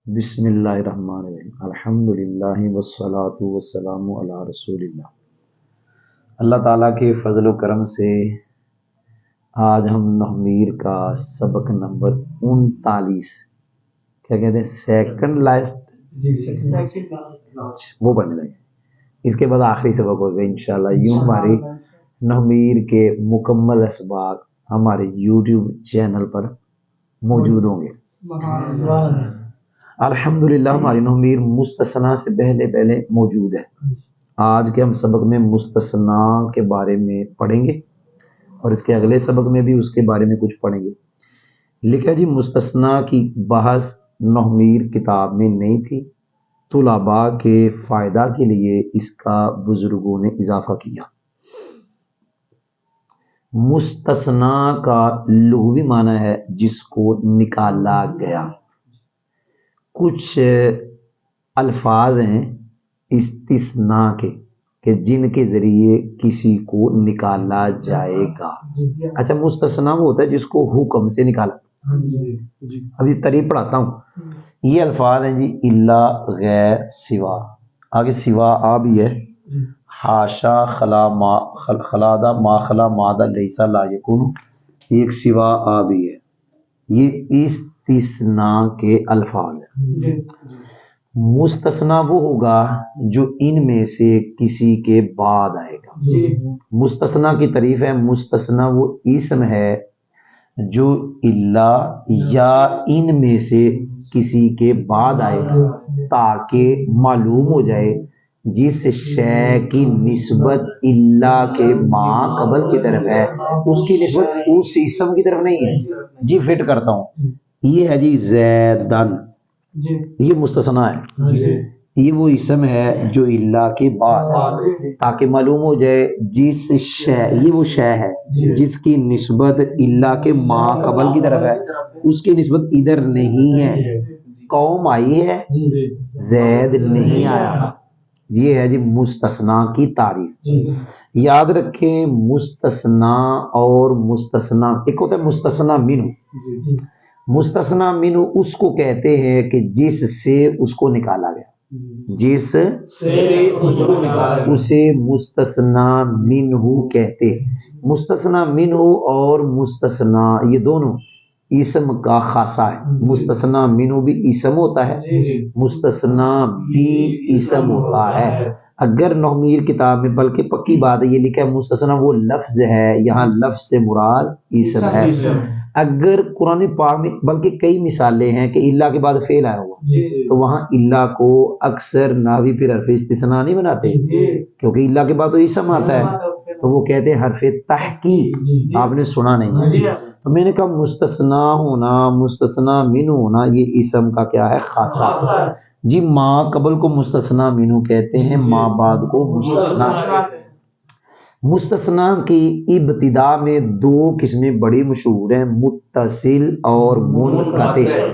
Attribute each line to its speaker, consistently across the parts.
Speaker 1: بسم اللہ الرحمن الرحیم الحمدللہ والصلاۃ والسلام علی رسول اللہ۔ اللہ تعالیٰ کے فضل و کرم سے آج ہم نحمیر کا سبق نمبر 39 کیا کہتے ہیں سیکنڈ لاسٹ وہ بن لگے، اس کے بعد آخری سبق ہوگا انشاءاللہ۔ یوں ہماری نحمیر کے مکمل اسباق ہمارے یوٹیوب چینل پر موجود ہوں گے۔ الحمدللہ ہماری نحمیر مستثنیٰ سے پہلے موجود ہے۔ آج کے ہم سبق میں مستثنیٰ کے بارے میں پڑھیں گے اور اس کے اگلے سبق میں بھی اس کے بارے میں کچھ پڑھیں گے۔ لکھا جی مستثنیٰ کی بحث نحمیر کتاب میں نہیں تھی، طلباء کے فائدہ کے لیے اس کا بزرگوں نے اضافہ کیا۔ مستثنیٰ کا لغوی معنی ہے جس کو نکالا گیا۔ کچھ الفاظ ہیں استثناء کے کہ جن کے ذریعے کسی کو نکالا جائے گا۔ اچھا مستثنیٰ وہ ہوتا ہے جس کو حکم سے نکالا۔ ابھی طریق پڑھاتا ہوں۔ یہ الفاظ ہیں جی الا، غیر، سوا، آگے سوا آ بھی ہے، حاشا، خلا، ما، خلادہ، ما خلا، مادہ، لیسا، لا یکون، ایک سوا آ بھی ہے۔ یہ استثناء کے الفاظ ہیں۔ مستثنیٰ وہ ہوگا جو ان میں سے کسی کے بعد آئے گا۔ مستثنیٰ کی تعریف ہے، مستثنیٰ وہ اسم ہے جو الا یا ان میں سے کسی کے بعد آئے گا تاکہ معلوم ہو جائے جس شے کی نسبت الا کے ما قبل کی طرف ہے اس کی نسبت اس اسم کی طرف نہیں ہے۔ جی فٹ کرتا ہوں، یہ ہے جی زیدن، یہ مستثنیٰ ہے، یہ وہ اسم ہے جو الا کے بعد ہے تاکہ معلوم ہو جائے جس شے، یہ وہ شے ہے جس کی نسبت الا کے ما قبل کی طرف ہے اس کی نسبت ادھر نہیں ہے۔ قوم آئی ہے، زید نہیں آیا۔ یہ ہے جی مستثنیٰ کی تعریف۔ یاد رکھیں مستثنیٰ اور مستثنیٰ ایک ہوتا ہے مستثنیٰ منہ۔ مستثنیٰ منہ اس کو کہتے ہیں کہ جس سے اس کو نکالا گیا، جس سے اسے مستثنیٰ منہ کہتے ہیں۔ مستثنیٰ منہ اور مستثنیٰ یہ دونوں اسم کا خاصہ ہے۔ مستثنیٰ منہ بھی اسم ہوتا ہے، مستثنیٰ بھی اسم ہوتا ہے۔ اگر نحمیر کتاب میں بلکہ پکی بات ہے یہ لکھا ہے مستثنیٰ وہ لفظ ہے، یہاں لفظ سے مراد اسم ہے۔ اگر قرآن پاک میں بلکہ کئی مثالیں ہیں کہ الا کے بعد فعل آیا ہوا تو وہاں الا کو اکثر ناوی پھر حرف استثناء نہیں بناتے کیونکہ الا کے بعد تو اسم آتا ہے تو وہ کہتے ہیں حرف تحقیق۔ آپ نے سنا نہیں ہے تو میں نے کہا مستثنیٰ ہونا، مستثنیٰ منہ ہونا یہ اسم کا کیا ہے خاصہ۔ جی ما قبل کو مستثنیٰ منہ کہتے ہیں، ما بعد کو مستثنیٰ۔ مستثنیٰ کی ابتدا میں دو قسمیں بڑی مشہور ہیں، متصل اور منقطع۔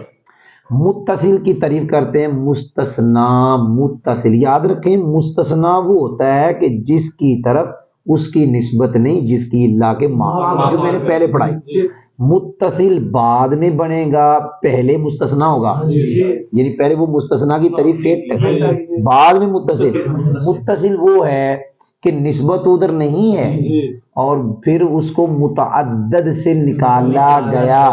Speaker 1: متصل کی تعریف کرتے ہیں مستثنیٰ متصل۔ یاد رکھیں مستثنیٰ وہ ہوتا ہے کہ جس کی طرف اس کی نسبت نہیں جس کی الا کے ما، جو میں نے پہلے پڑھائی۔ متصل بعد میں بنے گا، پہلے مستثنیٰ ہوگا، یعنی پہلے وہ مستثنیٰ کی تعریف فٹ، بعد میں متصل۔ متصل وہ ہے کہ نسبت ادھر نہیں ہے اور پھر اس کو متعدد سے نکالا گیا،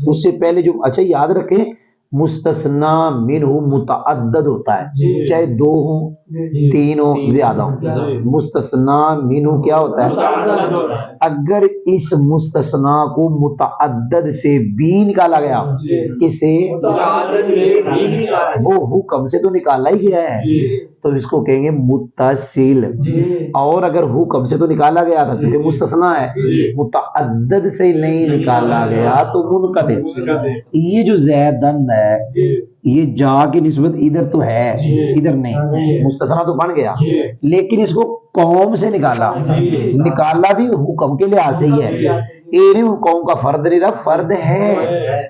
Speaker 1: اس سے پہلے جو اچھا یاد رکھیں مستثنیٰ منہ متعدد ہوتا ہے، چاہے دو ہوں تین ہوں زیادہ ہوں، مستثنیٰ منہ کیا ہوتا ہے؟ اگر اس مستثنیٰ کو متعدد سے بھی نکالا گیا، کس سے؟ وہ حکم سے تو نکالا ہی گیا ہے تو اس کو کہیں گے متصل۔ اور اگر حکم سے تو نکالا گیا تھا چونکہ مستثنیٰ ہے، متعدد سے نہیں نکالا گیا تو منقطع۔ یہ جو زیدن ہے یہ جا کی نسبت ادھر تو ہے، ادھر نہیں، مستثنیٰ تو بن گیا لیکن اس کو قوم سے نکالا بھی حکم کے لحاظ سے ہی ہے۔ ایرے قوم کا فرد نہیں رہا، فرد ہے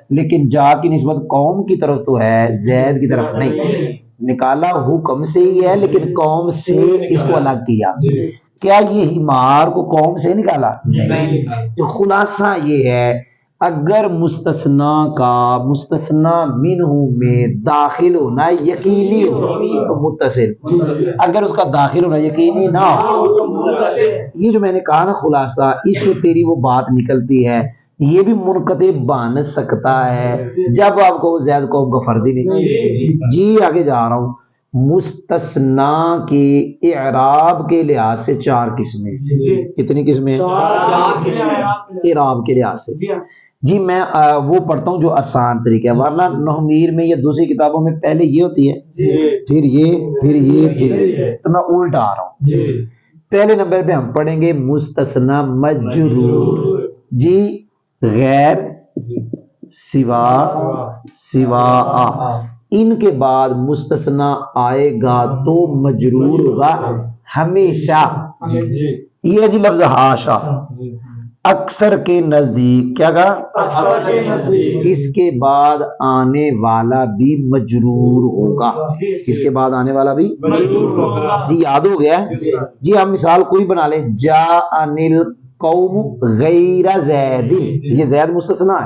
Speaker 1: لیکن جا کی نسبت قوم کی طرف تو ہے، زید کی طرف نہیں۔ نکالا حکم سے ہی ہے لیکن قوم سے اس کو الگ کیا۔ کیا یہ حمار کو قوم سے نکالا؟ نہیں۔ خلاصہ یہ ہے اگر مستثنا کا مستثنا منہ میں داخل ہونا یقینی ہو تو متصل، اگر اس کا داخل ہونا یقینی نہ ہو، یہ جو میں نے کہا نا خلاصہ، اس سے تیری وہ بات نکلتی ہے، یہ بھی منقطع بن سکتا ہے جب آپ کو زید قوم کا فرد ہی نہیں۔ جی آگے جا رہا ہوں، مستثنا کے اعراب کے لحاظ سے 4 قسمیں، کتنی قسمیں؟ اعراب کے لحاظ سے جی میں وہ پڑھتا ہوں جو آسان طریقہ ہے، ورنہ نحویر میں یا دوسری کتابوں میں پہلے یہ ہوتی ہے پھر یہ پھر یہ پھر یہ، تو میں الٹا آ رہا ہوں۔ پہلے نمبر پہ ہم پڑھیں گے مستثنا مجرور، جی غیر سوا سوا ان کے بعد مستثنا آئے گا تو مجرور ہوگا ہمیشہ، یہ جی لفظ ہاشا، اکثر کے نزدیک کیا کہا؟ اس کے بعد آنے والا بھی مجرور ہوگا، اس کے بعد آنے والا بھی جی یاد ہو گیا؟ جی ہم مثال کوئی بنا لیں، جا انل قوم غیر زید، یہ زید مستثنا ہے،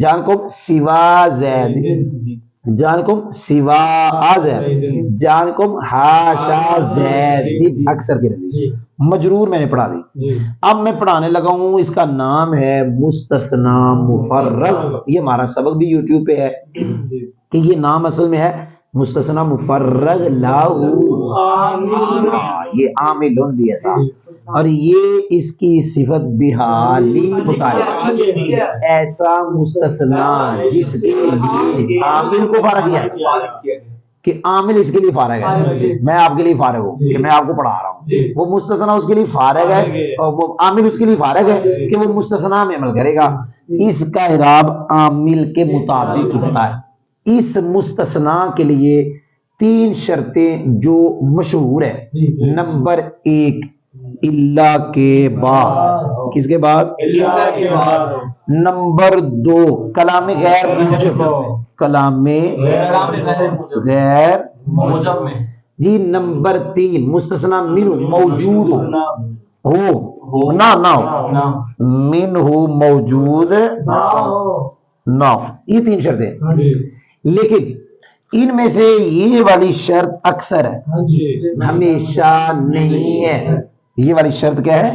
Speaker 1: جان قوم سوا زید، جان قوم سوا زید، جان قوم ہاشا زید، اکثر کے نزدیک مجرور میں نے پڑھا دی۔ اب میں پڑھانے لگا ہوں، اس کا نام ہے مستثنا مفرغ، یہ ہمارا سبق بھی یوٹیوب پہ ہے کہ یہ نام اصل میں ہے مستثنا مفرغ لاہو، یہ عاملون بھی ایسا، اور یہ اس کی صفت بحالی متعلق، ایسا مستثنا جس کے لیے عامل کو فارغ کیا کہ عامل اس کے لیے فارغ ہے، میں آپ کے لیے فارغ ہوں کہ میں آپ کو پڑھا رہا ہوں، وہ مستثنا اس کے لیے فارغ ہے اور وہ عامل اس کے لیے فارغ ہے کہ وہ مستثنا میں عمل کرے گا، اس کا اعراب عامل کے مطابق ہوتا ہے۔ اس مستثنا کے لیے 3 شرطیں جو مشہور ہے، نمبر 1 اللہ کے بعد، کس کے بعد؟ اللہ کے بعد۔ نمبر 2 کلام غیر موجب، کلام غیر موجب میں جی۔ نمبر 3 مستثنا منہ موجود ہو نہ ہو، منہ موجود نہ ہو، یہ 3 شرطیں، لیکن ان میں سے یہ والی شرط اکثر ہے، ہمیشہ نہیں ہے۔ یہ والی شرط کیا ہے؟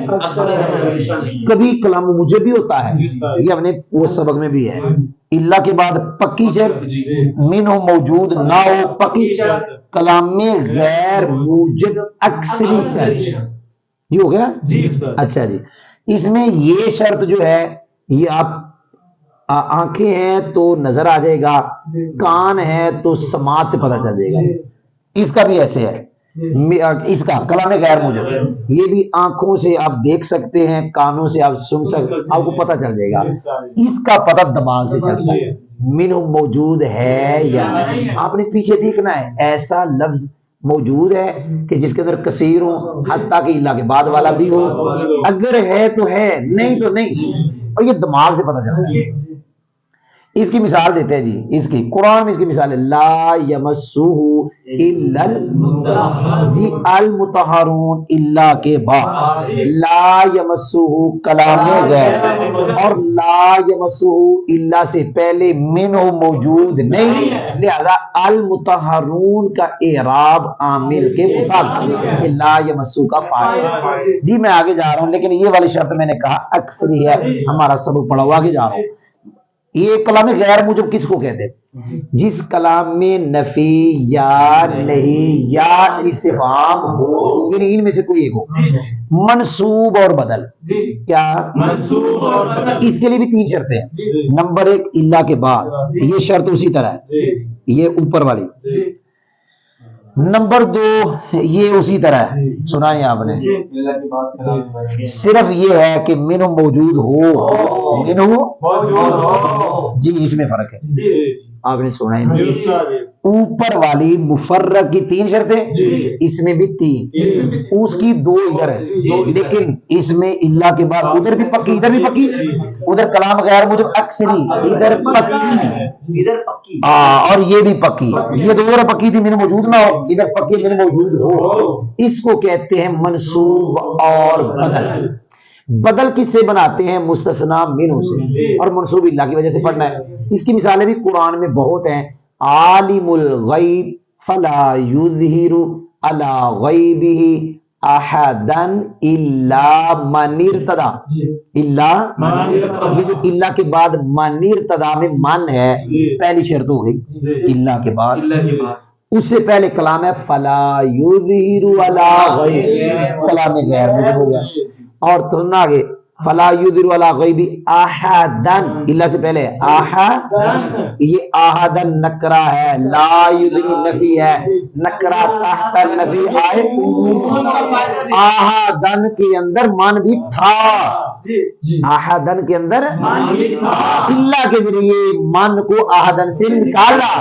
Speaker 1: کبھی کلام موجب بھی ہوتا ہے، یہ ہم نے وہ سبق میں بھی ہے، اللہ کے بعد پکی شرط، منہ موجود نہ ہو پکی شرط، کلام میں غیر موجب اکثری شرط، یہ ہو گیا؟ اچھا جی، اس میں یہ شرط جو ہے، یہ آپ آنکھیں ہیں تو نظر آ جائے گا، کان ہے تو سماعت سے پتہ چل جائے گا، اس کا بھی ایسے ہے، اس کا کلام غیر موجب یہ بھی آنکھوں سے آپ دیکھ سکتے ہیں، کانوں سے آپ سن سکتے، آپ کو پتہ چل جائے گا، اس کا پتہ دماغ سے چلتا ہے منہ موجود ہے یا نہیں۔ آپ نے پیچھے دیکھنا ہے، ایسا لفظ موجود ہے کہ جس کے اندر کثیر ہو، حتیٰ کہ اللہ کے بعد والا بھی ہو، اگر ہے تو ہے، نہیں تو نہیں، اور یہ دماغ سے پتہ چلتا ہے۔ اس کی مثال دیتے ہیں جی، اس کی قرآن میں اس کی مثال ہے، لا یمسہ الا جی المطہرون، اللہ کے بعد لا یمسہ کلام غیر، اور لا یمسہ اللہ سے پہلے منہ موجود نہیں، لہذا المطہرون کا اعراب عامل کے مطابق لا یمسہ کا فاعل۔ جی میں آگے جا رہا ہوں، لیکن یہ والی شرط میں نے کہا اکثری ہے، ہمارا سبق پڑھا ہوا، آگے جا رہا ہوں۔ یہ کلام غیر موجب کس کو کہتے ہیں؟ جس کلام میں نفی یا نہیں یا استفہام ہو، یعنی ان میں سے کوئی ایک ہو، منصوب اور بدل، کیا منصوب اور بدل، اس کے لیے بھی 3 شرطیں ہیں۔ نمبر 1 اللہ کے بعد، یہ شرط اسی طرح ہے، یہ اوپر والی۔ نمبر 2 یہ اسی طرح ہے، سنا ہے آپ نے، صرف یہ ہے کہ منہ موجود ہو، منہ جی اس میں فرق ہے، آپ نے سنا ہے۔ اوپر والی مفرغ کی 3 شرطیں، اس میں بھی 3، اس کی 2 ادھر ہے، لیکن اس میں اللہ کے بعد ادھر بھی پکی، ادھر بھی پکی، ادھر کلام غیر موجب اکثری، ادھر پکی، اور یہ بھی پکی، یہ 2 پکی تھی، منہ موجود نہ ہو، ادھر پکی منہ موجود ہو، اس کو کہتے ہیں منصوب اور بدل۔ بدل کس سے بناتے ہیں؟ مستثنا منہ سے، اور منصوب اللہ کی وجہ سے پڑھنا ہے۔ اس کی مثالیں بھی قرآن میں بہت ہیں۔ عالم الغیب فلا یظہر علی غیبہ احدا الا من ارتضی، الا یہ جو اللہ کے بعد من ارتضی میں من ہے، پہلی شرط ہو گئی اللہ کے بعد، اس سے پہلے کلام ہے فلا یظہر علی غیب، کلام غیر مجھے ہو گیا، اور تو نہ آگے فلا یظہر علی غیب احدن، اللہ سے پہلے احدن، یہ احدن نکرہ ہے، لا یظہر نفی ہے، نکرہ تحت نفی آئے، احدن کے اندر من بھی تھا، احدن کے اندر اللہ کے ذریعے من کو احدن سے نکالا،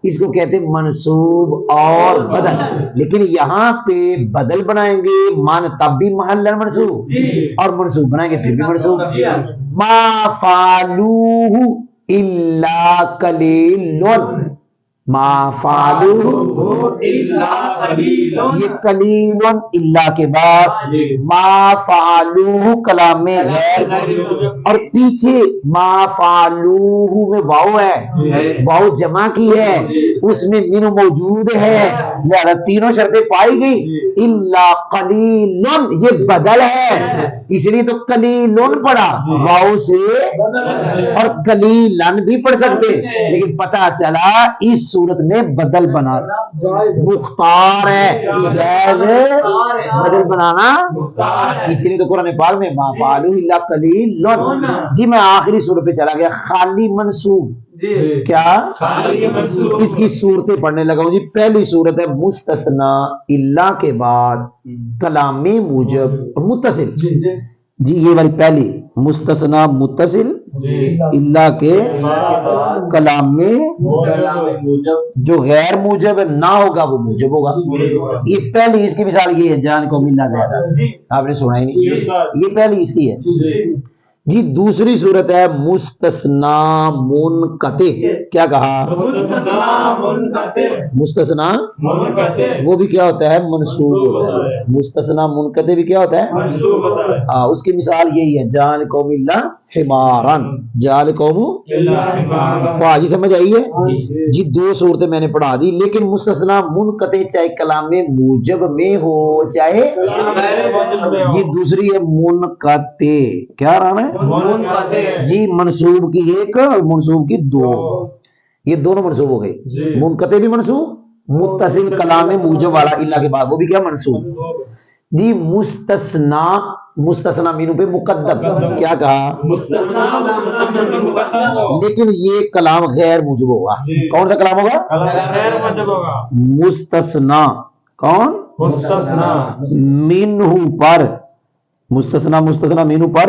Speaker 1: اس کو کہتے ہیں منصوب اور بدل۔ لیکن یہاں پہ بدل بنائیں گے من تب بھی محل منصوب، اور منصوب بنائیں گے پھر بھی منصوب۔ ما فعلوہ الا قلیل، ما فعلوہ یہ قلیل اللہ کے بعد، ما فعلوہ کلام غیر، اور پیچھے ما فعلوہ میں واو ہے، واو جمع کی ہے، اس میں من موجود ہے، لہذا تینوں شرطیں پائی گئی، الا قلیل یہ بدل ہے، اس لیے تو قلیل پڑھا واو سے، اور قلیلن بھی پڑھ سکتے، لیکن پتہ چلا اس صورت میں بدل بنا مختار ہے، بدل بنانا، اس لیے تو قرآن پاک میں ما فعلوہ الا قلیل۔ جی میں آخری صورت پہ چلا گیا، خالی منصوب، کیا اس کی صورتیں پڑھنے لگا ہوں جی۔ پہلی صورت ہے مستثنا اللہ کے بعد کلام موجب اور متصل، جی یہ والی پہلی مستثنا متصل اللہ کے کلام میں جو غیر موجب نہ ہوگا وہ موجب ہوگا، یہ پہلی اس کی مثال یہ ہے، جان کو ملنا زیادہ، آپ نے سنا ہی نہیں، یہ پہلی اس کی ہے جی۔ دوسری صورت ہے مستثنا منقطع، کیا کہا؟ مستثنا وہ بھی کیا ہوتا ہے؟ منصوب ہوتا ہے، مستثنا منقطع بھی کیا ہوتا ہے؟ اس کی مثال یہی ہے، جعل قوم اللہ حمارن، جعل قوم جی سمجھ آئی ہے جی۔ دو صورتیں میں نے پڑھا دی، لیکن مستثنا منقطع چاہے کلام موجب میں ہو چاہے جی، دوسری ہے منقطع، کیا نام ہے جی؟ منصوب کی ایک اور منصوب کی دو، یہ دونوں منصوب ہو گئی، منقطع بھی منصوب، متصل کلام موجب والا اللہ کے بعد وہ بھی کیا منصوب جی۔ مستثنا، مستثنا مینو پہ مقدم، کیا کہا؟ لیکن یہ کلام غیر موجب ہوگا، کون سا کلام ہوگا؟ مستثنا، کون؟ مینہ پر، مستثنا مستثنا مینو پر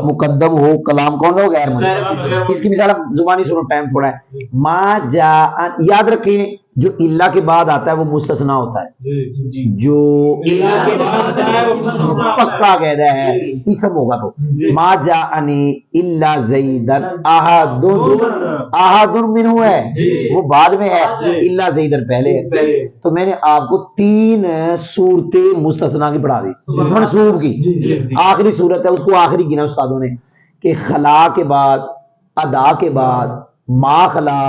Speaker 1: مقدم ہو، کلام کون سا ہو؟ غیر موجب۔ اس کی مثال زبانی سنو، ٹائم تھوڑا ہے۔ ما جاء، یاد رکھیں جو اللہ کے بعد آتا ہے وہ مستثنا ہوتا ہے، جو پکا قاعدہ ہے اسم ہوگا تو ما جاءنی الا زیدن احد، احد منہ ہے وہ بعد میں ہے، الا زیدن پہلے ہے، تو میں نے آپ کو تین صورتیں مستثنا کی پڑھا دی، منصوب کی۔ آخری صورت ہے، اس کو آخری گنا استادوں نے، کہ خلا کے بعد، ادا کے بعد، ما خلا،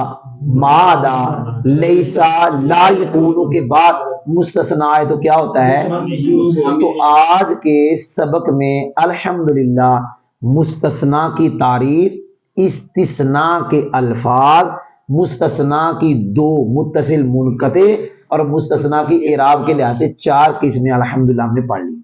Speaker 1: ما ادا، لیسا، لا یکونو کے بعد مستثنا ہے تو کیا ہوتا ہے؟ تو آج کے سبق میں الحمدللہ مستثنا کی تعریف، استثناء کے الفاظ، مستثنا کی دو متصل منقطع اور مستثنا کی اعراب کے لحاظ سے چار قسمیں الحمدللہ ہم نے پڑھ لی۔